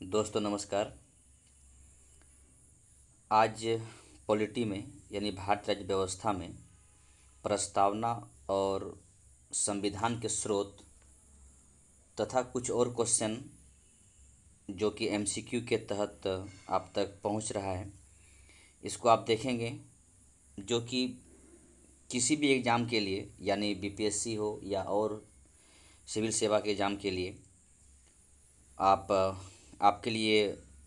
दोस्तों नमस्कार। आज पॉलिटी में यानी भारतीय राज्य व्यवस्था में प्रस्तावना और संविधान के स्रोत तथा कुछ और क्वेश्चन जो कि एमसीक्यू के तहत आप तक पहुंच रहा है, इसको आप देखेंगे। जो कि किसी भी एग्ज़ाम के लिए यानी बीपीएससी हो या और सिविल सेवा के एग्ज़ाम के लिए आपके लिए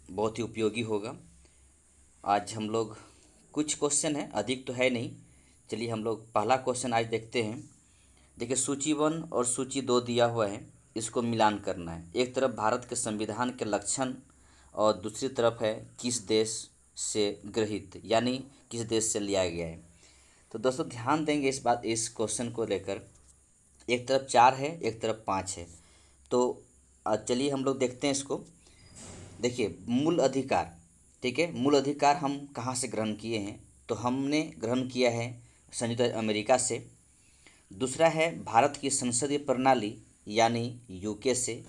बहुत ही उपयोगी होगा। आज हम लोग कुछ क्वेश्चन हैं, अधिक तो है नहीं। चलिए हम लोग पहला क्वेश्चन आज देखते हैं। देखिए, सूची 1 और सूची 2 दिया हुआ है, इसको मिलान करना है। एक तरफ भारत के संविधान के लक्षण और दूसरी तरफ है किस देश से ग्रहित यानी किस देश से लिया गया है। तो दोस्तों ध्यान देंगे इस क्वेश्चन को लेकर। एक तरफ 4 है, एक तरफ 5 है। तो चलिए हम लोग देखते हैं इसको। देखिए, मूल अधिकार, ठीक है। मूल अधिकार हम कहाँ से ग्रहण किए हैं? तो हमने ग्रहण किया है संयुक्त अमेरिका से। दूसरा है भारत की संसदीय प्रणाली यानी यूके से।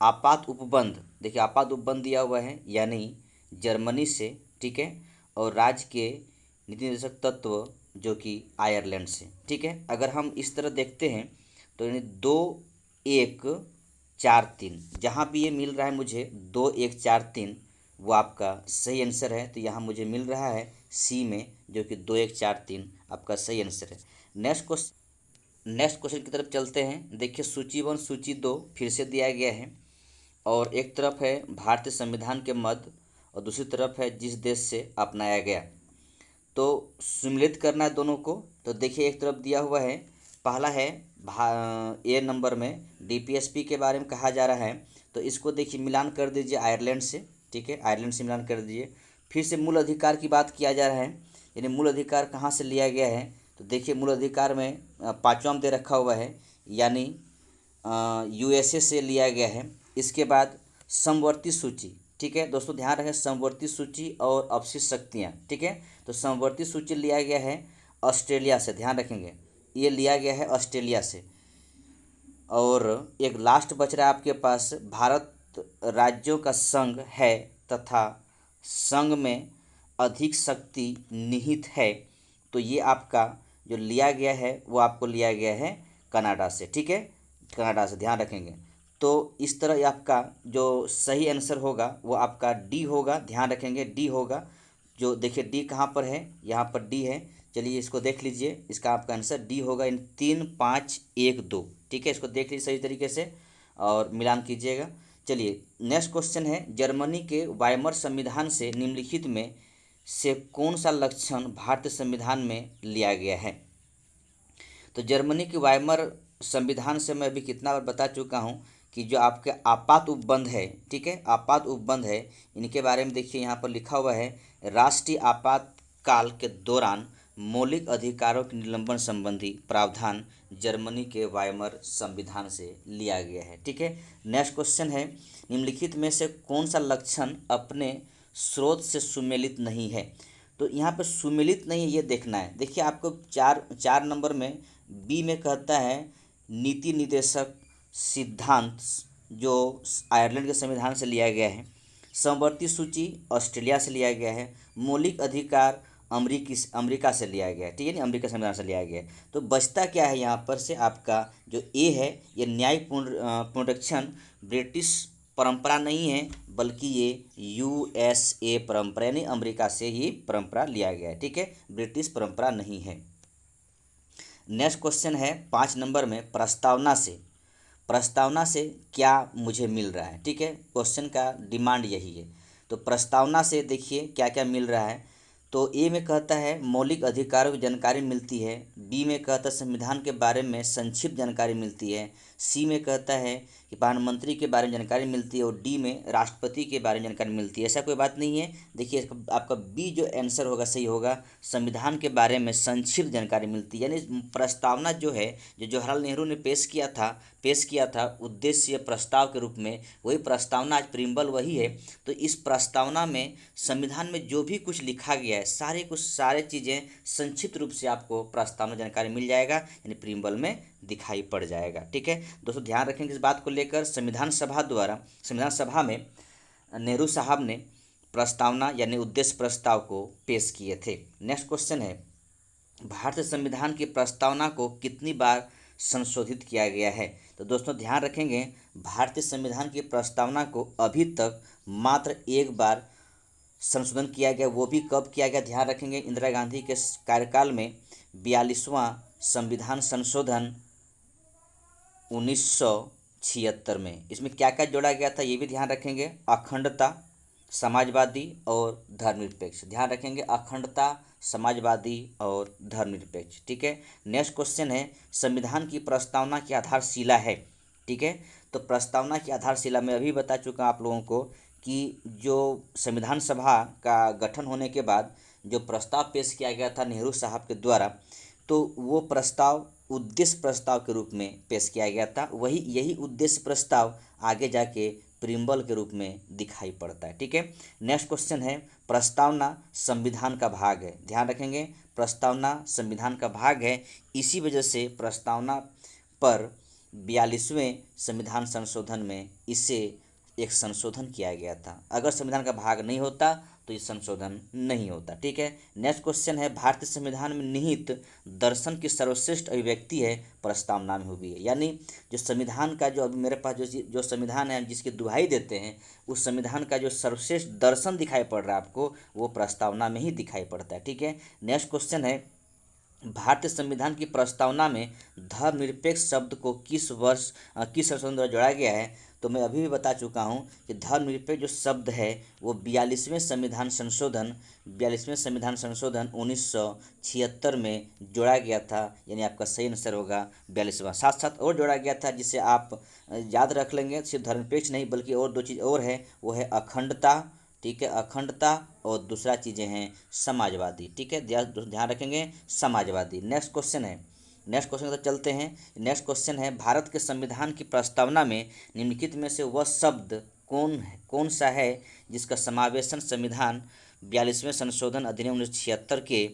आपात उपबंध, देखिए आपात उपबंध दिया हुआ है यानी जर्मनी से, ठीक है। और राज्य के नीति निर्देशक तत्व जो कि आयरलैंड से, ठीक है। अगर हम इस तरह देखते हैं तो यानी 2 1 4 3, जहाँ भी ये मिल रहा है मुझे 2 1 4 3, वो आपका सही आंसर है। तो यहाँ मुझे मिल रहा है सी में, जो कि 2 1 4 3 आपका सही आंसर है। नेक्स्ट क्वेश्चन की तरफ चलते हैं। देखिए, सूची 1 सूची 2 फिर से दिया गया है और एक तरफ है भारतीय संविधान के मद और दूसरी तरफ है जिस देश से अपनाया गया। तो सम्मिलित करना है दोनों को। तो देखिए, एक तरफ दिया हुआ है, पहला है ए नंबर में डीपीएसपी के बारे में कहा जा रहा है। तो इसको देखिए मिलान कर दीजिए आयरलैंड से, ठीक है। आयरलैंड से मिलान कर दीजिए। फिर से मूल अधिकार की बात किया जा रहा है, यानी मूल अधिकार कहाँ से लिया गया है। तो देखिए मूल अधिकार में 5वां दे रखा हुआ है यानी यूएसए से लिया गया है। इसके बाद समवर्ती सूची, ठीक है दोस्तों, ध्यान रखें समवर्ती सूची और अवशिष्ट शक्तियाँ, ठीक है। तो समवर्ती सूची लिया गया है ऑस्ट्रेलिया से, ध्यान रखेंगे ये लिया गया है ऑस्ट्रेलिया से। और एक लास्ट बच रहा है आपके पास, भारत राज्यों का संघ है तथा संघ में अधिक शक्ति निहित है। तो ये आपका जो लिया गया है वो आपको लिया गया है कनाडा से, ठीक है, कनाडा से, ध्यान रखेंगे। तो इस तरह आपका जो सही आंसर होगा वो आपका डी होगा, ध्यान रखेंगे डी होगा। जो देखिए डी कहाँ पर है, यहाँ पर डी है। चलिए इसको देख लीजिए, इसका आपका आंसर डी होगा इन 3 5 1 2, ठीक है। इसको देख लीजिए सही तरीके से और मिलान कीजिएगा। चलिए नेक्स्ट क्वेश्चन है, जर्मनी के वाइमर संविधान से निम्नलिखित में से कौन सा लक्षण भारतीय संविधान में लिया गया है। तो जर्मनी के वाइमर संविधान से मैं अभी कितना बार बता चुका हूँ कि जो आपके आपात उपबंध है, ठीक है, आपात उपबंध है, इनके बारे में देखिए यहाँ पर लिखा हुआ है राष्ट्रीय आपातकाल के दौरान मौलिक अधिकारों के निलंबन संबंधी प्रावधान जर्मनी के वाइमर संविधान से लिया गया है, ठीक है। नेक्स्ट क्वेश्चन है, निम्नलिखित में से कौन सा लक्षण अपने स्रोत से सुमेलित नहीं है। तो यहाँ पर सुमेलित नहीं है ये देखना है। देखिए आपको 4 नंबर में बी में कहता है नीति निर्देशक सिद्धांत जो आयरलैंड के संविधान से लिया गया है। समवर्ती सूची ऑस्ट्रेलिया से लिया गया है। मौलिक अधिकार अमेरिका से लिया गया है, ठीक है ना, अमेरिका संविधान से लिया गया है। तो बचता क्या है यहाँ पर से आपका जो ए है, ये न्यायिक पुनरीक्षण ब्रिटिश परंपरा नहीं है बल्कि ये यूएसए परंपरा यानी अमेरिका से ही परंपरा लिया गया है, ठीक है, ब्रिटिश परंपरा नहीं है। नेक्स्ट क्वेश्चन है 5 नंबर में प्रस्तावना से क्या मुझे मिल रहा है, ठीक है। क्वेश्चन का डिमांड यही है। तो प्रस्तावना से देखिए क्या क्या मिल रहा है। तो ए में कहता है मौलिक अधिकारों की जानकारी मिलती है। बी में कहता है संविधान के बारे में संक्षिप्त जानकारी मिलती है। सी में कहता है कि प्रधानमंत्री के बारे में जानकारी मिलती है और डी में राष्ट्रपति के बारे में जानकारी मिलती है। ऐसा कोई बात नहीं है। देखिए आपका बी जो आंसर होगा सही होगा, संविधान के बारे में संक्षिप्त जानकारी मिलती है। यानी प्रस्तावना जो है जो जवाहरलाल नेहरू ने पेश किया था उद्देश्य प्रस्ताव के रूप में, वही प्रस्तावना आज प्रिम्बल वही है। तो इस प्रस्तावना में संविधान में जो भी कुछ लिखा गया है सारे चीज़ें संक्षिप्त रूप से आपको प्रस्तावना जानकारी मिल जाएगा, यानी प्रिम्बल में दिखाई पड़ जाएगा, ठीक है दोस्तों। ध्यान रखेंगे इस बात को लेकर। संविधान सभा में नेहरू साहब ने प्रस्तावना यानी उद्देश्य प्रस्ताव को पेश किए थे। नेक्स्ट क्वेश्चन है, भारतीय संविधान की प्रस्तावना को कितनी बार संशोधित किया गया है? तो दोस्तों ध्यान रखेंगे, भारतीय संविधान की प्रस्तावना को अभी तक मात्र एक बार संशोधन किया गया। वो भी कब किया गया? ध्यान रखेंगे, इंदिरा गांधी के कार्यकाल में 42वां संविधान संशोधन 1976 में। इसमें क्या क्या जोड़ा गया था ये भी ध्यान रखेंगे, अखंडता, समाजवादी और धर्मनिरपेक्ष। ध्यान रखेंगे, अखंडता, समाजवादी और धर्मनिरपेक्ष। ठीक है। नेक्स्ट क्वेश्चन है, संविधान की प्रस्तावना की आधारशिला है। ठीक है, तो प्रस्तावना की आधारशिला मैं अभी बता चुका आप लोगों को कि जो संविधान सभा का गठन होने के बाद जो प्रस्ताव पेश किया गया था नेहरू साहब के द्वारा, तो वो प्रस्ताव उद्देश्य प्रस्ताव के रूप में पेश किया गया था। यही उद्देश्य प्रस्ताव आगे जाके प्रियम्बल के रूप में दिखाई पड़ता है। ठीक है। नेक्स्ट क्वेश्चन है, प्रस्तावना संविधान का भाग है। ध्यान रखेंगे, प्रस्तावना संविधान का भाग है, इसी वजह से प्रस्तावना पर 42वें संविधान संशोधन में इसे एक संशोधन किया गया था। अगर संविधान का भाग नहीं होता तो ये संशोधन नहीं होता। ठीक है। नेक्स्ट क्वेश्चन है, भारतीय संविधान में निहित दर्शन की सर्वश्रेष्ठ अभिव्यक्ति है प्रस्तावना में हुई है। यानी जो संविधान का जो अभी मेरे पास जो संविधान है जिसकी दुहाई देते हैं, उस संविधान का जो सर्वश्रेष्ठ दर्शन दिखाई पड़ रहा है आपको, वो प्रस्तावना में ही दिखाई पड़ता है। ठीक है। नेक्स्ट क्वेश्चन है, भारतीय संविधान की प्रस्तावना में धर्मनिरपेक्ष शब्द को किस संशोधन द्वारा जोड़ा गया है? तो मैं अभी भी बता चुका हूं कि धर्मनिरपेक्ष जो शब्द है वो 42वें संविधान संशोधन 1976 में जोड़ा गया था। यानी आपका सही आंसर होगा 42वां। साथ साथ और जोड़ा गया था जिसे आप याद रख लेंगे, सिर्फ धर्मनिरपेक्ष नहीं बल्कि और दो चीज़ और है, वो है अखंडता। ठीक है, अखंडता, और दूसरा चीज़ें हैं समाजवादी। ठीक है, ध्यान रखेंगे, समाजवादी। नेक्स्ट क्वेश्चन की तरफ चलते हैं। नेक्स्ट क्वेश्चन है, भारत के संविधान की प्रस्तावना में निम्नलिखित में से वह शब्द कौन सा है जिसका समावेशन संविधान 42वें संशोधन अधिनियम 1976 के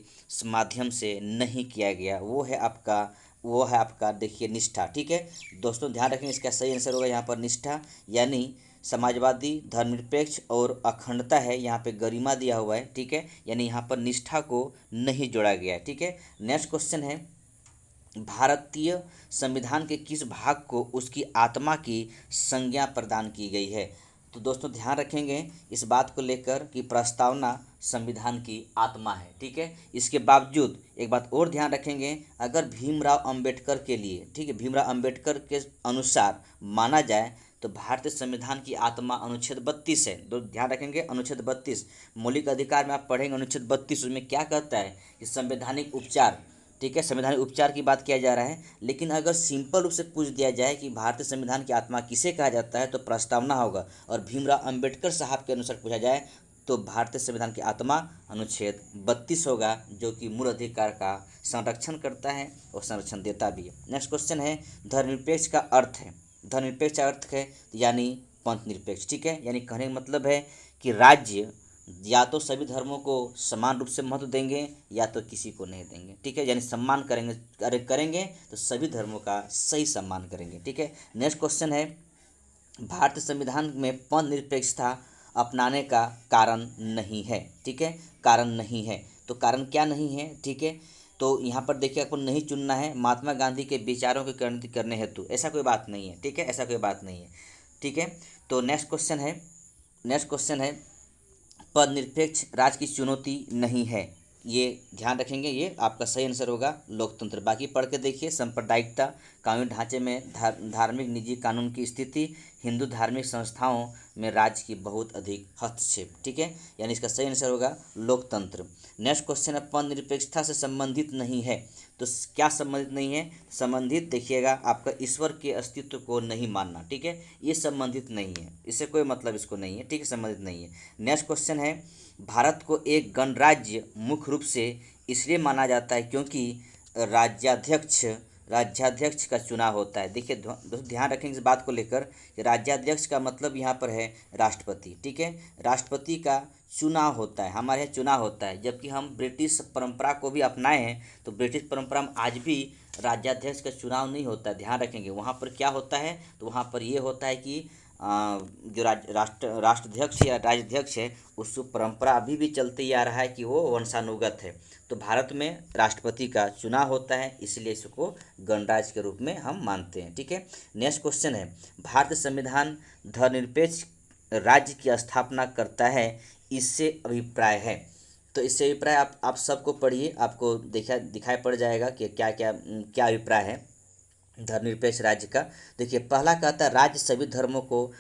माध्यम से नहीं किया गया? वो है आपका देखिए निष्ठा। ठीक है दोस्तों, ध्यान रखेंगे, इसका सही आंसर होगा यहाँ पर निष्ठा। यानी समाजवादी, धर्मनिरपेक्ष और अखंडता है, यहाँ पे गरिमा दिया हुआ है। ठीक है, यानी यहाँ पर निष्ठा को नहीं जोड़ा गया है। ठीक है। नेक्स्ट क्वेश्चन है, भारतीय संविधान के किस भाग को उसकी आत्मा की संज्ञा प्रदान की गई है? तो दोस्तों ध्यान रखेंगे इस बात को लेकर कि प्रस्तावना संविधान की आत्मा है। ठीक है, इसके बावजूद एक बात और ध्यान रखेंगे, अगर भीमराव अंबेडकर के लिए, ठीक है, भीमराव अंबेडकर के अनुसार माना जाए तो भारतीय संविधान की आत्मा अनुच्छेद 32 है। तो ध्यान रखेंगे, अनुच्छेद 32 मौलिक अधिकार में आप पढ़ेंगे, अनुच्छेद 32 उसमें क्या कहता है कि संवैधानिक उपचार। ठीक है, संवैधानिक उपचार की बात किया जा रहा है। लेकिन अगर सिंपल रूप से पूछ दिया जाए कि भारतीय संविधान की आत्मा किसे कहा जाता है तो प्रस्तावना होगा, और भीमराव अंबेडकर साहब के अनुसार पूछा जाए तो भारतीय संविधान की आत्मा अनुच्छेद 32 होगा, जो कि मूल अधिकार का संरक्षण करता है और संरक्षण देता भी है। नेक्स्ट क्वेश्चन है, धर्मनिरपेक्ष का अर्थ है। धर्मनिरपेक्ष का अर्थ है यानी पंथनिरपेक्ष। ठीक है, यानी कहने का मतलब है कि राज्य या तो सभी धर्मों को समान रूप से महत्व देंगे या तो किसी को नहीं देंगे। ठीक है, यानी सम्मान करेंगे तो सभी धर्मों का सही सम्मान करेंगे। ठीक है। नेक्स्ट क्वेश्चन है, भारतीय संविधान में पंथ निरपेक्षता अपनाने का कारण नहीं है। ठीक है, कारण नहीं है, तो कारण क्या नहीं है? ठीक है, तो यहाँ पर देखिए आपको नहीं चुनना है महात्मा गांधी के विचारों की क्रांति करने हेतु, ऐसा कोई बात नहीं है। ठीक है, ऐसा कोई बात नहीं है। ठीक है, तो नेक्स्ट क्वेश्चन है पद निरपेक्ष राज की चुनौती नहीं है। ये ध्यान रखेंगे, ये आपका सही आंसर होगा लोकतंत्र। बाकी पढ़ के देखिए, सांप्रदायिकता, कानूनी ढांचे में धार्मिक निजी कानून की स्थिति, हिंदू धार्मिक संस्थाओं में राज्य की बहुत अधिक हस्तक्षेप। ठीक है, यानी इसका सही आंसर होगा लोकतंत्र। नेक्स्ट क्वेश्चन है, पद निरपेक्षता से संबंधित नहीं है। तो क्या संबंधित नहीं है? संबंधित देखिएगा, आपका ईश्वर के अस्तित्व को नहीं मानना। ठीक है, ये संबंधित नहीं है, इससे कोई मतलब इसको नहीं है। ठीक है, संबंधित नहीं है। नेक्स्ट क्वेश्चन है, भारत को एक गणराज्य मुख्य रूप से इसलिए माना जाता है क्योंकि राज्याध्यक्ष का चुनाव होता है। देखिए ध्यान रखेंगे इस बात को लेकर कि राज्याध्यक्ष का मतलब यहाँ पर है राष्ट्रपति। ठीक है, राष्ट्रपति का चुनाव होता है, हमारे यहाँ चुनाव होता है। जबकि हम ब्रिटिश परंपरा को भी अपनाए हैं, तो ब्रिटिश परंपरा में आज भी राज्याध्यक्ष का चुनाव नहीं होता है। ध्यान रखेंगे, वहाँ पर क्या होता है, तो वहाँ पर ये होता है कि जो राष्ट्राध्यक्ष या राज्याध्यक्ष है उस परंपरा अभी भी चलते ही आ रहा है कि वो वंशानुगत है। तो भारत में राष्ट्रपति का चुनाव होता है, इसलिए इसको गणराज्य के रूप में हम मानते हैं। ठीक है, नेक्स्ट क्वेश्चन है, भारतीय संविधान धर्मनिरपेक्ष राज्य की स्थापना करता है, इससे अभिप्राय है। तो इससे अभिप्राय आप सबको पढ़िए, आपको दिखाई पड़ जाएगा कि क्या क्या क्या अभिप्राय है धर्मनिरपेक्ष राज्य का। देखिए, पहला कहता है राज्य सभी धर्मों को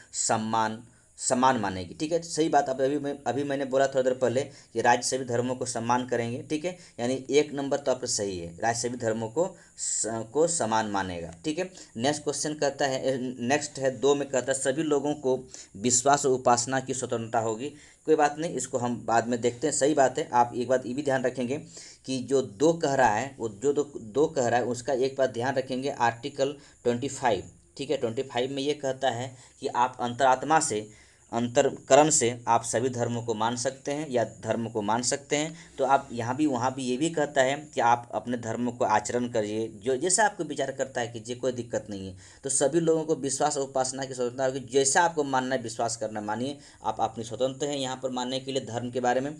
समान मानेगी। ठीक है, सही बात। अब अभी मैंने बोला थोड़ी देर पहले कि राज्य सभी धर्मों को सम्मान करेंगे। ठीक है, यानी 1 नंबर तो आपका सही है, राज्य सभी धर्मों को समान मानेगा। ठीक है, नेक्स्ट क्वेश्चन कहता है, नेक्स्ट है 2 में कहता है सभी लोगों को विश्वास और उपासना की स्वतंत्रता होगी। कोई बात नहीं, इसको हम बाद में देखते हैं। सही बात है। आप एक बात ये भी ध्यान रखेंगे कि जो 2 कह रहा है, वो जो दो कह रहा है उसका एक बात ध्यान रखेंगे, आर्टिकल 25। ठीक है, 25 में ये कहता है कि आप अंतरात्मा से, अंतरकरण से आप सभी धर्मों को मान सकते हैं या धर्म को मान सकते हैं। तो आप यहाँ भी वहाँ भी ये भी कहता है कि आप अपने धर्म को आचरण करिए जो जैसा आपको विचार करता है, कीजिए, कोई दिक्कत नहीं है। तो सभी लोगों को विश्वास और उपासना की स्वतंत्रता होगी, जैसा आपको मानना है, विश्वास करना मानिए, आप अपनी स्वतंत्र हैं यहाँ पर मानने के लिए धर्म के बारे में।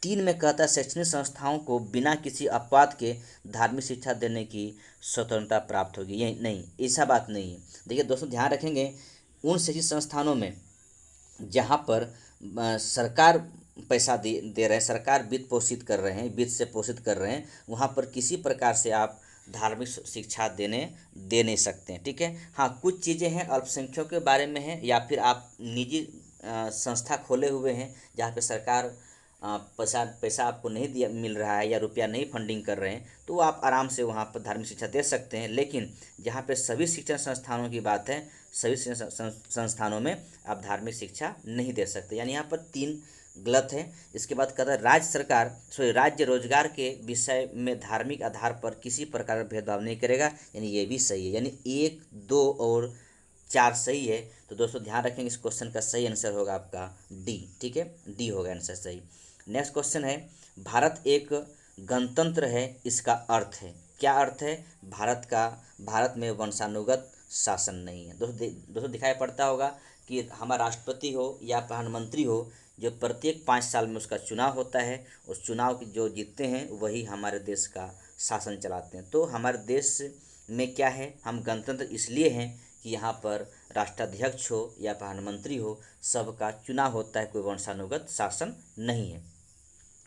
3 में कहता है शैक्षणिक संस्थाओं को बिना किसी अपवाद के धार्मिक शिक्षा देने की स्वतंत्रता प्राप्त होगी। ये नहीं, ऐसा बात नहीं है। देखिए दोस्तों, ध्यान रखेंगे, उन शैक्षिक संस्थानों में जहाँ पर सरकार पैसा दे रहे हैं, सरकार वित्त पोषित कर रहे हैं, वित्त से पोषित कर रहे हैं, वहाँ पर किसी प्रकार से आप धार्मिक शिक्षा दे नहीं सकते हैं। ठीक है, हाँ, कुछ चीज़ें हैं अल्पसंख्यकों के बारे में है, या फिर आप निजी संस्था खोले हुए हैं जहाँ पे सरकार पैसा आपको नहीं मिल रहा है या रुपया नहीं फंडिंग कर रहे हैं, तो आप आराम से वहाँ पर धार्मिक शिक्षा दे सकते हैं। लेकिन जहाँ पे सभी शिक्षण संस्थानों की बात है, सभी संस्थानों में आप धार्मिक शिक्षा नहीं दे सकते, यानी यहाँ पर 3 गलत है। इसके बाद कहता है राज्य रोजगार के विषय में धार्मिक आधार पर किसी प्रकार का भेदभाव नहीं करेगा, यानी ये भी सही है, यानी 1, 2 और 4 सही है। तो दोस्तों ध्यान रखेंगे, इस क्वेश्चन का सही आंसर होगा आपका डी। ठीक है, डी होगा आंसर सही। नेक्स्ट क्वेश्चन है, भारत एक गणतंत्र है, इसका अर्थ है। क्या अर्थ है भारत में वंशानुगत शासन नहीं है। दोस्तों दिखाई पड़ता होगा कि हमारा राष्ट्रपति हो या प्रधानमंत्री हो, जो प्रत्येक 5 साल में उसका चुनाव होता है, उस चुनाव की जो जीतते हैं वही हमारे देश का शासन चलाते हैं। तो हमारे देश में क्या है, हम गणतंत्र इसलिए हैं कि यहाँ पर राष्ट्राध्यक्ष हो या प्रधानमंत्री हो, सबका चुनाव होता है, कोई वंशानुगत शासन नहीं है।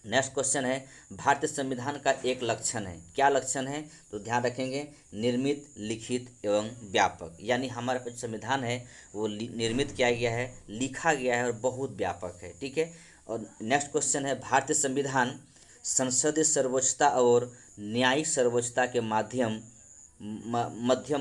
नेक्स्ट क्वेश्चन है, भारतीय संविधान का एक लक्षण है। क्या लक्षण है, तो ध्यान रखेंगे, निर्मित, लिखित एवं व्यापक। यानी हमारा जो संविधान है वो निर्मित किया गया है, लिखा गया है और बहुत व्यापक है। ठीक है, और नेक्स्ट क्वेश्चन है, भारतीय संविधान संसदीय सर्वोच्चता और न्यायिक सर्वोच्चता के मध्यम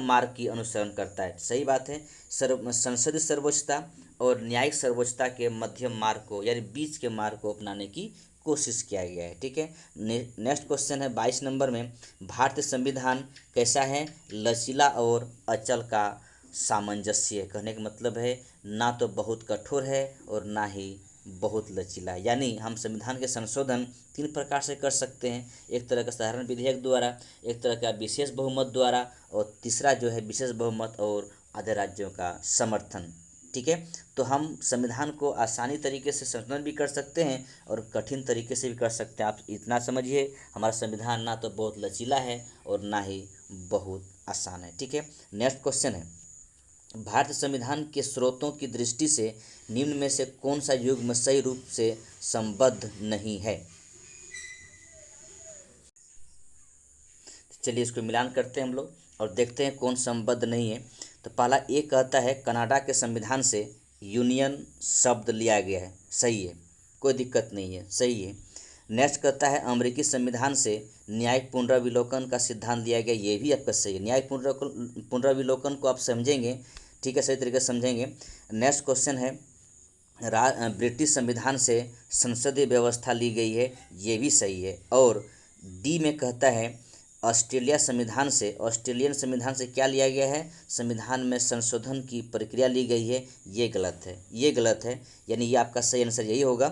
मार्ग की अनुसरण करता है। सही बात है, संसदीय सर्वोच्चता और न्यायिक सर्वोच्चता के मध्यम मार्ग को, यानी बीच के मार्ग को अपनाने की कोशिश किया गया है। ठीक है, नेक्स्ट क्वेश्चन है 22 नंबर में, भारतीय संविधान कैसा है, लचीला और अचल का सामंजस्य। कहने का मतलब है ना तो बहुत कठोर है और ना ही बहुत लचीला। यानी हम संविधान के संशोधन 3 प्रकार से कर सकते हैं, एक तरह का साधारण विधेयक द्वारा, एक तरह का विशेष बहुमत द्वारा, और तीसरा जो है विशेष बहुमत और आधे राज्यों का समर्थन। ठीक है, तो हम संविधान को आसानी तरीके से संशोधन भी कर सकते हैं और कठिन तरीके से भी कर सकते हैं। आप इतना समझिए, हमारा संविधान ना तो बहुत लचीला है और ना ही बहुत आसान है। ठीक है, नेक्स्ट क्वेश्चन है, भारतीय संविधान के स्रोतों की दृष्टि से निम्न में से कौन सा युग्म सही रूप से संबद्ध नहीं है। चलिए इसको मिलान करते हैं हम लोग और देखते हैं कौन संबद्ध नहीं है। तो पहला ए कहता है कनाडा के संविधान से यूनियन शब्द लिया गया है। सही है, कोई दिक्कत नहीं है, सही है। नेक्स्ट कहता है अमेरिकी संविधान से न्यायिक पुनराविलोकन का सिद्धांत लिया गया, ये भी आपका सही है। न्यायिक पुनराविलोकन को आप समझेंगे, ठीक है, सही तरीके से समझेंगे। नेक्स्ट क्वेश्चन है ब्रिटिश संविधान से संसदीय व्यवस्था ली गई है, ये भी सही है। और डी में कहता है ऑस्ट्रेलियन संविधान से क्या लिया गया है, संविधान में संशोधन की प्रक्रिया ली गई है, ये गलत है, ये गलत है, यानी ये आपका सही आंसर यही होगा।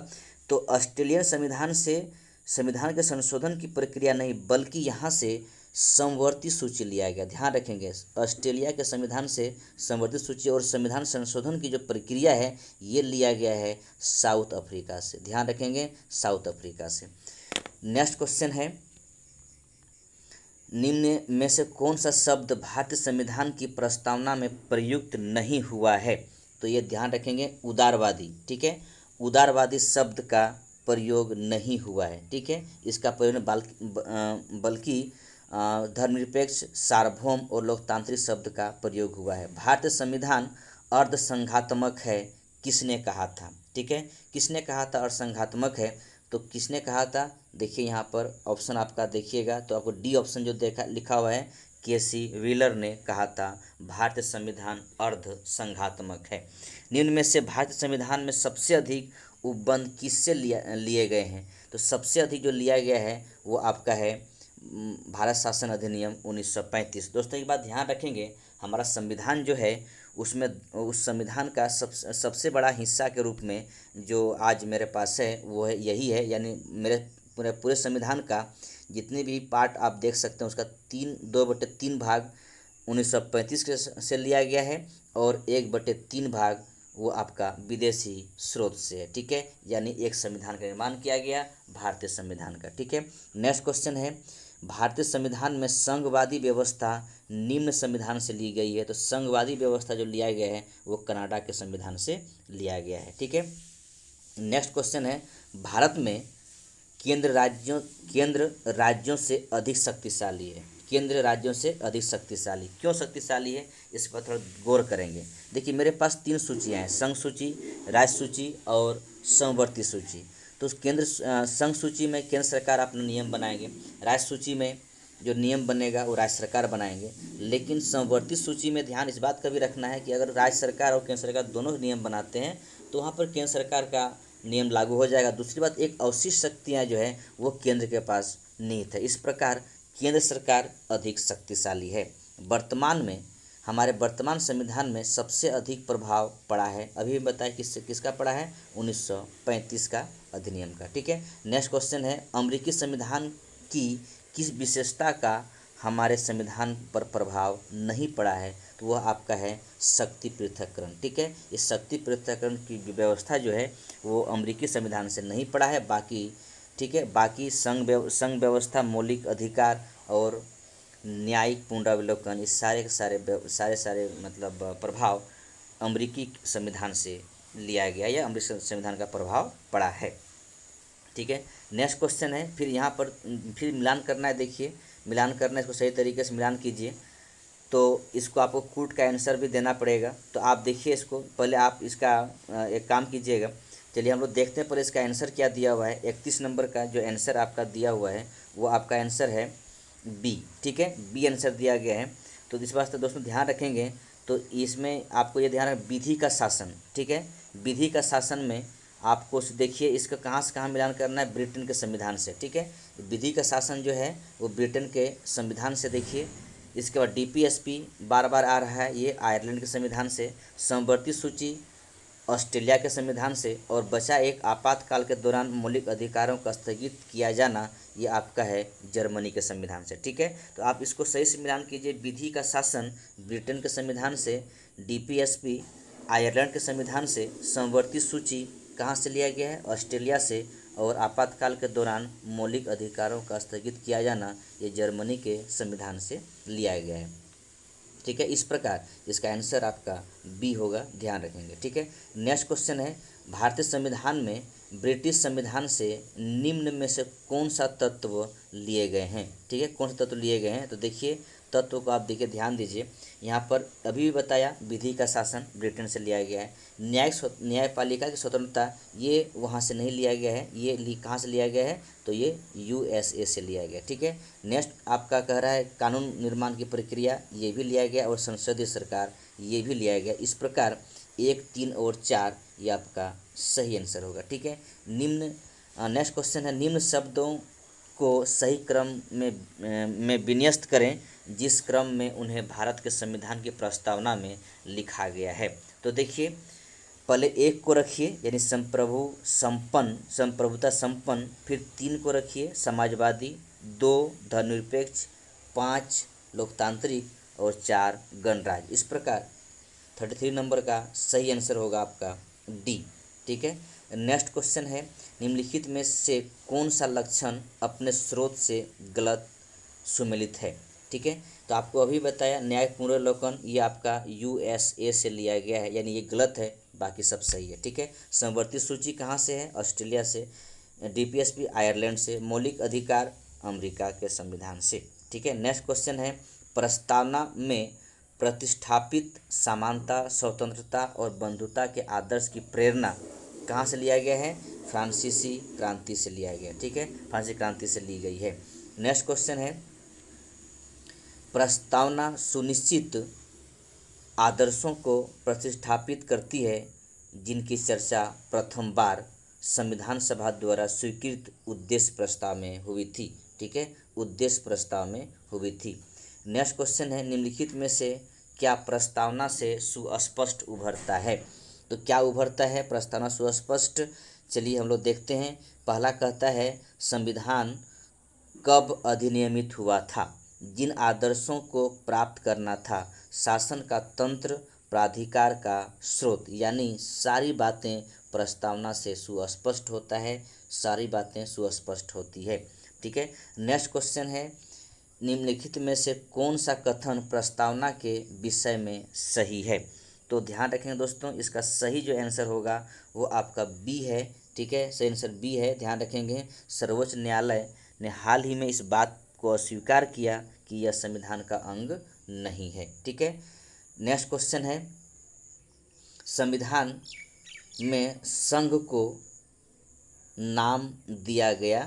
तो ऑस्ट्रेलियन संविधान से संविधान के संशोधन की प्रक्रिया नहीं, बल्कि यहाँ से समवर्ती सूची लिया गया। ध्यान रखेंगे, ऑस्ट्रेलिया के संविधान से समवर्ती सूची और संविधान संशोधन की जो प्रक्रिया है ये लिया गया है साउथ अफ्रीका से। ध्यान रखेंगे, साउथ अफ्रीका से। नेक्स्ट क्वेश्चन है, निम्न में से कौन सा शब्द भारतीय संविधान की प्रस्तावना में प्रयुक्त नहीं हुआ है? तो ये ध्यान रखेंगे, उदारवादी। ठीक है, उदारवादी शब्द का प्रयोग नहीं हुआ है। ठीक है, इसका प्रयोग बल्कि धर्मनिरपेक्ष, सार्वभौम और लोकतांत्रिक शब्द का प्रयोग हुआ है। भारतीय संविधान अर्धसंघात्मक है, किसने कहा था? ठीक है, किसने कहा था अर्धसंघात्मक है? तो किसने कहा था? देखिए यहाँ पर ऑप्शन आपका देखिएगा तो आपको डी ऑप्शन जो देखा लिखा हुआ है, केसी व्हीलर ने कहा था भारतीय संविधान अर्धसंघात्मक है। निम्न में से भारतीय संविधान में सबसे अधिक उपबंध किससे लिए गए हैं? तो सबसे अधिक जो लिया गया है वो आपका है भारत शासन अधिनियम 1935। दोस्तों एक बात ध्यान रखेंगे, हमारा संविधान जो है उसमें उस संविधान का सबसे बड़ा हिस्सा के रूप में जो आज मेरे पास है वो है यही है, यानी मेरे पूरे संविधान का जितने भी पार्ट आप देख सकते हैं उसका 2/3 भाग 1935 के से लिया गया है और 1/3 भाग वो आपका विदेशी स्रोत से है। ठीक है, यानी एक संविधान का निर्माण किया गया भारतीय संविधान का। ठीक है, नेक्स्ट क्वेश्चन है, भारतीय संविधान में संघवादी व्यवस्था निम्न संविधान से ली गई है। तो संघवादी व्यवस्था जो लिया गया है वो कनाडा के संविधान से लिया गया है। ठीक है, नेक्स्ट क्वेश्चन है, भारत में केंद्र राज्यों से अधिक शक्तिशाली है। केंद्र राज्यों से अधिक शक्तिशाली क्यों शक्तिशाली है, इस पर थोड़ा गौर करेंगे। देखिए मेरे पास 3 सूचियाँ हैं, संघ सूची, राज्य सूची और समवर्ती सूची। तो केंद्र संघ सूची में केंद्र सरकार अपना नियम बनाएंगे, राज्य सूची में जो नियम बनेगा वो राज्य सरकार बनाएंगे। लेकिन समवर्ती सूची में ध्यान इस बात का भी रखना है कि अगर राज्य सरकार और केंद्र सरकार दोनों नियम बनाते हैं तो वहाँ पर केंद्र सरकार का नियम लागू हो जाएगा। दूसरी बात, एक अवशिष्ट शक्तियाँ जो है वो केंद्र के पास निहित है। इस प्रकार केंद्र सरकार अधिक शक्तिशाली है। वर्तमान में हमारे वर्तमान संविधान में सबसे अधिक प्रभाव पड़ा है, अभी बताया किसका पड़ा है, 1935 का अधिनियम का। ठीक है, नेक्स्ट क्वेश्चन है, अमेरिकी संविधान की किस विशेषता का हमारे संविधान पर प्रभाव नहीं पड़ा है? तो वह आपका है शक्ति पृथक्करण। ठीक है, इस शक्ति पृथक्करण की व्यवस्था जो है वो अमेरिकी संविधान से नहीं पड़ा है। बाकी ठीक है, बाकी संघ व्यवस्था, मौलिक अधिकार और न्यायिक पुनरावलोकन, इस सारे मतलब प्रभाव अमेरिकी संविधान से लिया गया या अमेरिकी संविधान का प्रभाव पड़ा है। ठीक है, नेक्स्ट क्वेश्चन है, फिर यहाँ पर फिर मिलान करना है। देखिए मिलान करना है, इसको सही तरीके से मिलान कीजिए। तो इसको आपको कूट का आंसर भी देना पड़ेगा। तो आप देखिए इसको, पहले आप इसका एक काम कीजिएगा। चलिए हम लोग देखते हैं पहले इसका आंसर क्या दिया हुआ है। 31 नंबर का जो आंसर आपका दिया हुआ है वो आपका आंसर है बी। ठीक है, बी आंसर दिया गया है। तो इस वास्ते दोस्तों ध्यान रखेंगे, तो इसमें आपको ये ध्यान रखें, विधि का शासन। ठीक है, विधि का शासन में आपको देखिए इसका कहाँ से कहाँ मिलान करना है, ब्रिटेन के संविधान से। ठीक है, विधि का शासन जो है वो ब्रिटेन के संविधान से। देखिए इसके बाद डीपीएसपी बार बार आ रहा है, ये आयरलैंड के संविधान से। समवर्ती सूची ऑस्ट्रेलिया के संविधान से, और बचा एक आपातकाल के दौरान मौलिक अधिकारों का स्थगित किया जाना, ये आपका है जर्मनी के संविधान से। ठीक है, तो आप इसको सही से मिलान कीजिए। विधि का शासन ब्रिटेन के संविधान से, डीपीएसपी आयरलैंड के संविधान से, समवर्ती सूची कहाँ से लिया गया है, ऑस्ट्रेलिया से, और आपातकाल के दौरान मौलिक अधिकारों का स्थगित किया जाना ये जर्मनी के संविधान से लिया गया है। ठीक है, इस प्रकार इसका आंसर आपका बी होगा, ध्यान रखेंगे। ठीक है, नेक्स्ट क्वेश्चन है, भारतीय संविधान में ब्रिटिश संविधान से निम्न में से कौन सा तत्व लिए गए हैं? ठीक है, कौन से तत्व लिए गए हैं? तो देखिए तत्व को आप देखिए, ध्यान दीजिए। यहाँ पर अभी भी बताया विधि का शासन ब्रिटेन से लिया गया है। न्यायपालिका की स्वतंत्रता ये वहाँ से नहीं लिया गया है, ये कहाँ से लिया गया है, तो ये यूएसए से लिया गया। ठीक है, नेक्स्ट आपका कह रहा है कानून निर्माण की प्रक्रिया, ये भी लिया गया, और संसदीय सरकार ये भी लिया गया। इस प्रकार 1, 3 और 4 ये आपका सही आंसर होगा। ठीक है, नेक्स्ट क्वेश्चन है, निम्न शब्दों को सही क्रम में विन्यस्त करें जिस क्रम में उन्हें भारत के संविधान की प्रस्तावना में लिखा गया है। तो देखिए पहले 1 को रखिए, यानी संप्रभुता संपन्न, फिर 3 को रखिए समाजवादी, 2 धर्मनिरपेक्ष, 5 लोकतांत्रिक और 4 गणराज्य। इस प्रकार 33 नंबर का सही आंसर होगा आपका डी। ठीक है। नेक्स्ट क्वेश्चन है, निम्नलिखित में से कौन सा लक्षण अपने स्रोत से गलत सुमेलित है। ठीक है, तो आपको अभी बताया न्यायिक पुनर्वलोकन ये आपका यूएसए से लिया गया है, यानी ये गलत है, बाकी सब सही है। ठीक है। समवर्ती सूची कहाँ से है, ऑस्ट्रेलिया से। डीपीएसपी आयरलैंड से। मौलिक अधिकार अमेरिका के संविधान से। ठीक है। नेक्स्ट क्वेश्चन है, प्रस्तावना में प्रतिष्ठापित समानता, स्वतंत्रता और बंधुता के आदर्श की प्रेरणा कहाँ से लिया गया है, फ्रांसीसी क्रांति से लिया गया। ठीक है, फ्रांसीसी क्रांति से ली गई है। नेक्स्ट क्वेश्चन है, प्रस्तावना सुनिश्चित आदर्शों को प्रतिष्ठापित करती है जिनकी चर्चा प्रथम बार संविधान सभा द्वारा स्वीकृत उद्देश्य प्रस्ताव में हुई थी। ठीक है, उद्देश्य प्रस्ताव में हुई थी। नेक्स्ट क्वेश्चन है, निम्नलिखित में से क्या प्रस्तावना से सुस्पष्ट उभरता है। तो क्या उभरता है प्रस्तावना सुस्पष्ट, चलिए हम लोग देखते हैं। पहला कहता है, संविधान कब अधिनियमित हुआ था, जिन आदर्शों को प्राप्त करना था, शासन का तंत्र, प्राधिकार का स्रोत, यानी सारी बातें प्रस्तावना से सुस्पष्ट होता है, सारी बातें सुस्पष्ट होती है। ठीक है। नेक्स्ट क्वेश्चन है, निम्नलिखित में से कौन सा कथन प्रस्तावना के विषय में सही है। तो ध्यान रखें दोस्तों, इसका सही जो आंसर होगा वो आपका बी है। ठीक है, सही आंसर बी है। ध्यान रखेंगे, सर्वोच्च न्यायालय ने हाल ही में इस बात को अस्वीकार किया कि यह संविधान का अंग नहीं है। ठीक है। नेक्स्ट क्वेश्चन है, संविधान में संघ को नाम दिया गया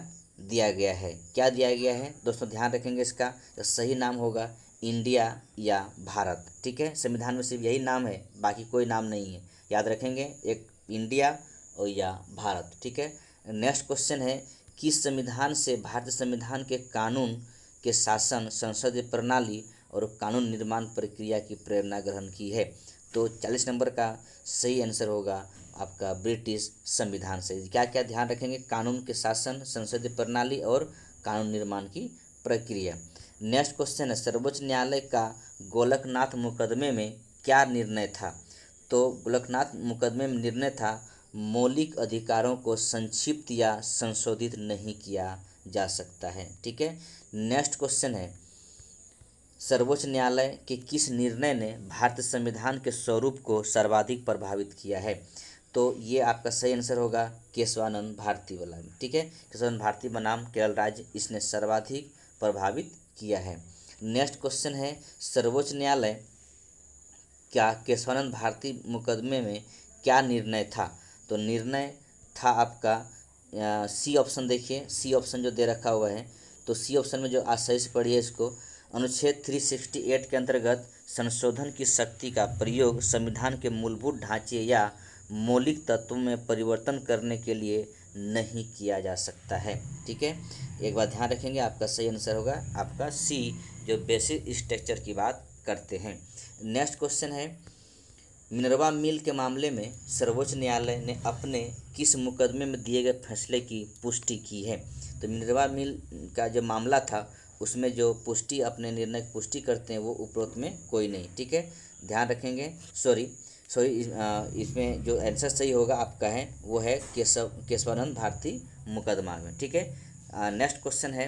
है, क्या दिया गया है दोस्तों, ध्यान रखेंगे। इसका तो सही नाम होगा इंडिया या भारत। ठीक है, संविधान में सिर्फ यही नाम है, बाकी कोई नाम नहीं है, याद रखेंगे, एक इंडिया और या भारत। ठीक है। नेक्स्ट क्वेश्चन है, किस संविधान से भारतीय संविधान के कानून के शासन, संसदीय प्रणाली और कानून निर्माण प्रक्रिया की प्रेरणा ग्रहण की है। तो 40 नंबर का सही आंसर होगा आपका ब्रिटिश संविधान से। क्या क्या ध्यान रखेंगे, कानून के शासन, संसदीय प्रणाली और कानून निर्माण की प्रक्रिया। नेक्स्ट क्वेश्चन है, सर्वोच्च न्यायालय का गोलकनाथ मुकदमे में क्या निर्णय था। तो गोलकनाथ मुकदमे में निर्णय था, मौलिक अधिकारों को संक्षिप्त या संशोधित नहीं किया जा सकता है। ठीक है। नेक्स्ट क्वेश्चन है, सर्वोच्च न्यायालय के किस निर्णय ने भारतीय संविधान के स्वरूप को सर्वाधिक प्रभावित किया है। तो ये आपका सही आंसर होगा केशवानंद भारती वाला। ठीक है, केशवानंद भारती बनाम केरल राज्य, इसने सर्वाधिक प्रभावित किया है। नेक्स्ट क्वेश्चन है, सर्वोच्च न्यायालय क्या केशवानंद भारती मुकदमे में क्या निर्णय था। तो निर्णय था आपका सी ऑप्शन, देखिए सी ऑप्शन जो दे रखा हुआ है, तो सी ऑप्शन में जो आज सही से पढ़िए इसको, अनुच्छेद 368 के अंतर्गत संशोधन की शक्ति का प्रयोग संविधान के मूलभूत ढांचे या मौलिक तत्वों में परिवर्तन करने के लिए नहीं किया जा सकता है। ठीक है, एक बार ध्यान रखेंगे, आपका सही आंसर होगा आपका सी, जो बेसिक स्ट्रक्चर की बात करते हैं। नेक्स्ट क्वेश्चन है, मिनर्वा मिल के मामले में सर्वोच्च न्यायालय ने अपने किस मुकदमे में दिए गए फैसले की पुष्टि की है। तो मिनर्वा मिल का जो मामला था उसमें जो पुष्टि, अपने निर्णय की पुष्टि करते हैं वो उपरोक्त में कोई नहीं। ठीक है, ध्यान रखेंगे। सॉरी, इसमें जो आंसर सही होगा आपका है वो है केशवानंद भारती मुकदमा में। ठीक है। नेक्स्ट क्वेश्चन है,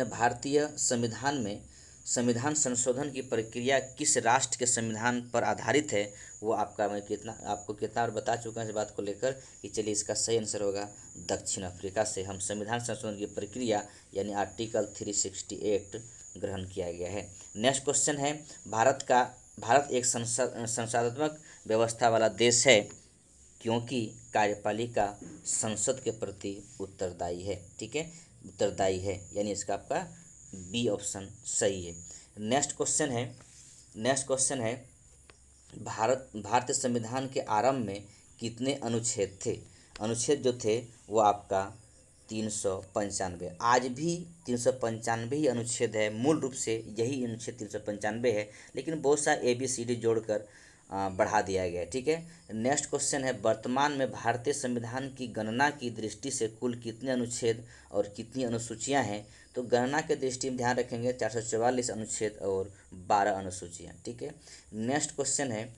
भारतीय संविधान में संविधान संशोधन की प्रक्रिया किस राष्ट्र के संविधान पर आधारित है। वो आपका मैं आपको कितना बार बता चुका हूँ इस बात को लेकर कि चलिए इसका सही आंसर होगा दक्षिण अफ्रीका से हम संविधान संशोधन की प्रक्रिया यानी आर्टिकल 368 ग्रहण किया गया है। नेक्स्ट क्वेश्चन है, भारत एक संसदात्मक व्यवस्था वाला देश है क्योंकि कार्यपालिका संसद के प्रति उत्तरदायी है। ठीक है, उत्तरदायी है, यानी इसका आपका बी ऑप्शन सही है। नेक्स्ट क्वेश्चन है, भारतीय संविधान के आरंभ में कितने अनुच्छेद थे। अनुच्छेद जो थे वो आपका 395, आज भी 395 ही अनुच्छेद है, मूल रूप से यही अनुच्छेद 395 है, लेकिन बहुत सा ABCD जोड़कर बढ़ा दिया गया है। ठीक है, नेक्स्ट क्वेश्चन है, वर्तमान में भारतीय संविधान की गणना की दृष्टि से कुल कितने अनुच्छेद और कितनी अनुसूचियां हैं? तो गणना के दृष्टि में ध्यान रखेंगे 444 अनुच्छेद और 12 अनुसूचियां। ठीक है, नेक्स्ट क्वेश्चन है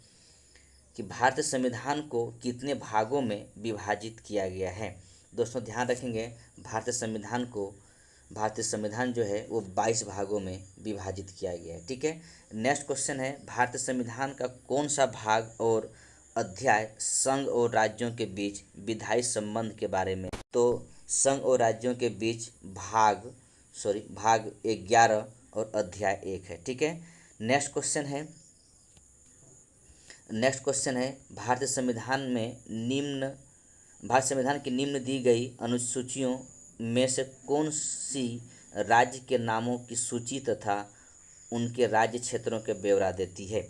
कि भारतीय संविधान को कितने भागों में विभाजित किया गया है? दोस्तों ध्यान रखेंगे, भारतीय संविधान जो है वो 22 भागों में विभाजित किया गया है। ठीक है, नेक्स्ट क्वेश्चन है, भारतीय संविधान का कौन सा भाग और अध्याय संघ और राज्यों के बीच विधायी संबंध के बारे में? तो संघ और राज्यों के बीच भाग 11 और अध्याय 1 है। ठीक है, नेक्स्ट क्वेश्चन है, भारतीय संविधान की निम्न दी गई अनुसूचियों में से कौन सी राज्य के नामों की सूची तथा उनके राज्य क्षेत्रों के ब्यौरा देती है?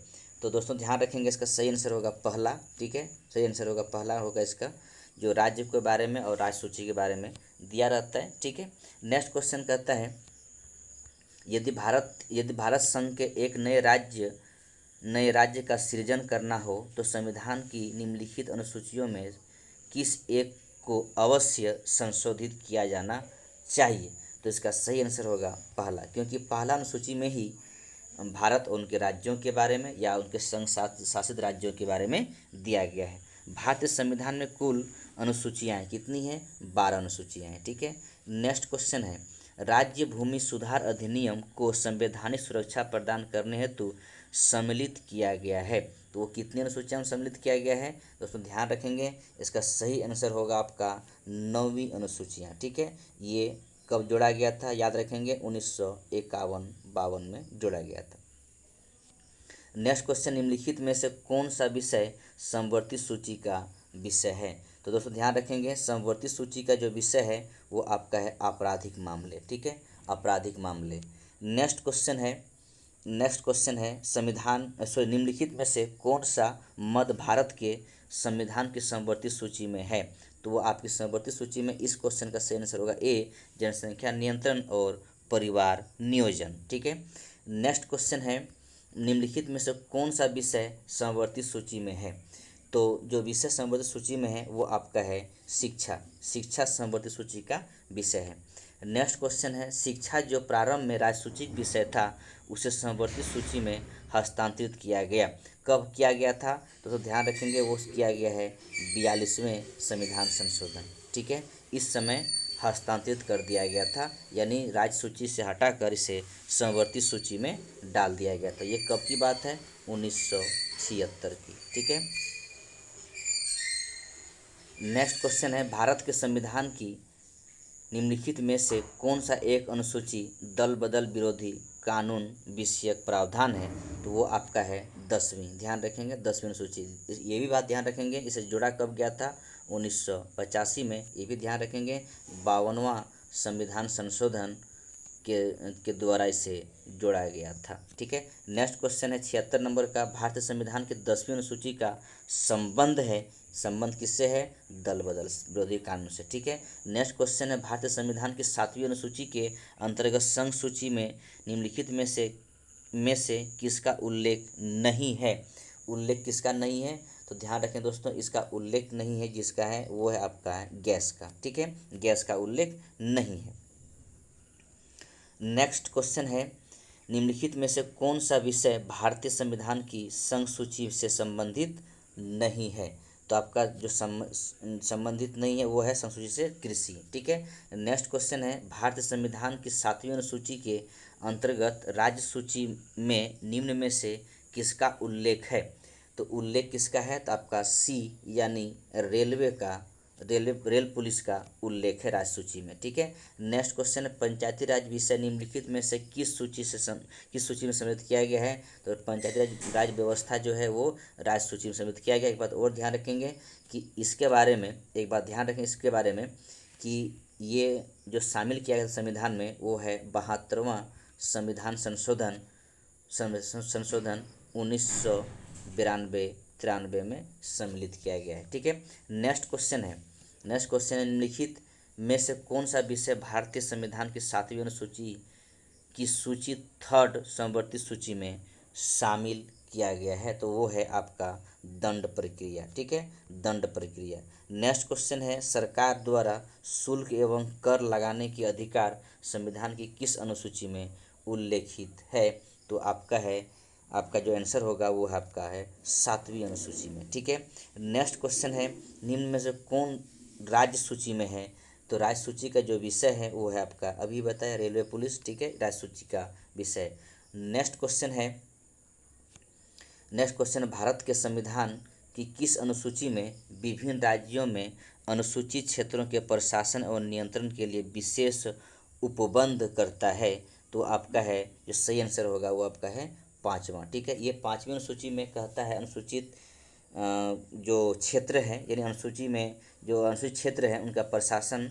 तो दोस्तों ध्यान रखेंगे, इसका सही आंसर होगा पहला। ठीक है, सही आंसर होगा पहला, होगा इसका, जो राज्य के बारे में और राज्य सूची के बारे में दिया रहता है। ठीक है, नेक्स्ट क्वेश्चन कहता है, यदि भारत संघ के एक नए राज्य का सृजन करना हो तो संविधान की निम्नलिखित अनुसूचियों में किस एक को अवश्य संशोधित किया जाना चाहिए? तो इसका सही आंसर होगा पहला, क्योंकि पहला अनुसूची में ही भारत और उनके राज्यों के बारे में या उनके संघ शासित राज्यों के बारे में दिया गया है। भारतीय संविधान में कुल अनुसूचियाँ कितनी हैं? 12 अनुसूचियाँ हैं। ठीक है, नेक्स्ट क्वेश्चन है, राज्य भूमि सुधार अधिनियम को संवैधानिक सुरक्षा प्रदान करने हेतु सम्मिलित किया गया है। तो वो कितनी अनुसूचियां में सम्मिलित किया गया है? दोस्तों ध्यान रखेंगे, इसका सही आंसर होगा आपका 9वीं अनुसूचियां। ठीक है, ये कब जोड़ा गया था? याद रखेंगे 1951-52 में जोड़ा गया था। नेक्स्ट क्वेश्चन, निम्नलिखित में से कौन सा विषय समवर्ती सूची का विषय है? तो दोस्तों ध्यान रखेंगे, समवर्ती सूची का जो विषय है वो आपका है आपराधिक मामले। ठीक है, आपराधिक मामले। नेक्स्ट क्वेश्चन है निम्नलिखित में से कौन सा मध्य भारत के संविधान की समवर्ती सूची में है? तो वो आपकी समवर्ती सूची में, इस क्वेश्चन का सही आंसर होगा ए, जनसंख्या नियंत्रण और परिवार नियोजन। ठीक है, नेक्स्ट क्वेश्चन है, निम्नलिखित में से कौन सा विषय समवर्ती सूची में है? तो जो विषय समवर्ती सूची में है वो आपका है शिक्षा समवर्ती सूची का विषय है। नेक्स्ट क्वेश्चन है, शिक्षा जो प्रारंभ में राजसूचिक विषय था उसे समवर्ती सूची में हस्तांतरित किया गया। कब किया गया था? तो ध्यान रखेंगे, वो किया गया है 42वें संविधान संशोधन। ठीक है, इस समय हस्तांतरित कर दिया गया था, यानी राज्य सूची से हटाकर इसे समवर्ती सूची में डाल दिया गया था। ये कब की बात है? 1976 की। ठीक है, नेक्स्ट क्वेश्चन है, भारत के संविधान की निम्नलिखित में से कौन सा एक अनुसूची दल बदल विरोधी कानून विषयक प्रावधान है? तो वो आपका है 10वीं। ध्यान रखेंगे, 10वीं अनुसूची। ये भी बात ध्यान रखेंगे, इसे जोड़ा कब गया था? 1985 में। ये भी ध्यान रखेंगे, 52वां संविधान संशोधन के द्वारा इसे जोड़ा गया था। ठीक है, नेक्स्ट क्वेश्चन है 76 नंबर का, भारतीय संविधान की 10वीं अनुसूची का संबंध किससे है? दल बदल विरोधी कानून से। ठीक है, नेक्स्ट क्वेश्चन है, भारतीय संविधान की 7वीं अनुसूची के अंतर्गत संघ सूची में निम्नलिखित में से किसका उल्लेख नहीं है? उल्लेख किसका नहीं है? तो ध्यान रखें दोस्तों, इसका उल्लेख नहीं है, जिसका है वो है आपका है गैस का। ठीक है, गैस का उल्लेख नहीं है। नेक्स्ट क्वेश्चन है, निम्नलिखित में से कौन सा विषय भारतीय संविधान की संघ सूची से संबंधित नहीं है? तो आपका जो संबंधित नहीं है वो है संघ सूची से कृषि। ठीक है, नेक्स्ट क्वेश्चन है, भारतीय संविधान की 7वीं अनुसूची के अंतर्गत राज्य सूची में निम्न में से किसका उल्लेख है? तो उल्लेख किसका है? तो आपका सी, यानी रेल पुलिस का उल्लेख है राज्य सूची में। ठीक है, नेक्स्ट क्वेश्चन है, पंचायती राज विषय निम्नलिखित में से किस सूची में सम्मिलित किया गया है? तो पंचायती राज व्यवस्था जो है वो राज्य सूची में सम्मिलित किया गया। एक बात और ध्यान रखेंगे कि इसके बारे में कि ये जो शामिल किया गया संविधान में वो है 72वां संविधान संशोधन 1992-93 में सम्मिलित किया गया है। ठीक है, नेक्स्ट क्वेश्चन है, निम्नलिखित में से कौन सा विषय भारतीय संविधान की 7वीं अनुसूची की सूची 3rd समवर्ती सूची में शामिल किया गया है, तो वो है आपका दंड प्रक्रिया। ठीक है, दंड प्रक्रिया। नेक्स्ट क्वेश्चन है, सरकार द्वारा शुल्क एवं कर लगाने की अधिकार संविधान की किस अनुसूची में उल्लेखित है? तो आपका जो आंसर होगा वो आपका है 7वीं अनुसूची में। ठीक है, नेक्स्ट क्वेश्चन है, निम्न में से कौन राज्य सूची में है? तो राज्य सूची का जो विषय है वो है आपका, अभी बताया, रेलवे पुलिस। ठीक है, राज्य सूची का विषय। नेक्स्ट क्वेश्चन, भारत के संविधान की किस अनुसूची में विभिन्न राज्यों में अनुसूचित क्षेत्रों के प्रशासन और नियंत्रण के लिए विशेष उपबंध करता है? तो आपका है जो सही आंसर होगा वो आपका है 5वां। ठीक है, ये 5वीं अनुसूची में कहता है अनुसूचित जो क्षेत्र है, यानी अनुसूची में जो अनुसूचित क्षेत्र है उनका प्रशासन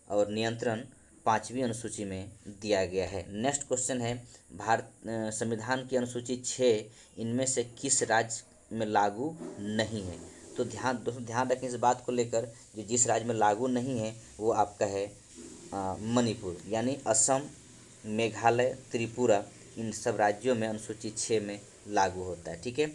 और नियंत्रण 5वीं अनुसूची में दिया गया है। नेक्स्ट क्वेश्चन है, भारत संविधान की अनुसूची 6 इनमें से किस राज्य में लागू नहीं है? तो दोस्तों ध्यान रखें इस बात को लेकर, जो जिस राज्य में लागू नहीं है वो आपका है मणिपुर, यानी असम, मेघालय, त्रिपुरा, इन सब राज्यों में अनुसूची 6 में लागू होता है। ठीक है,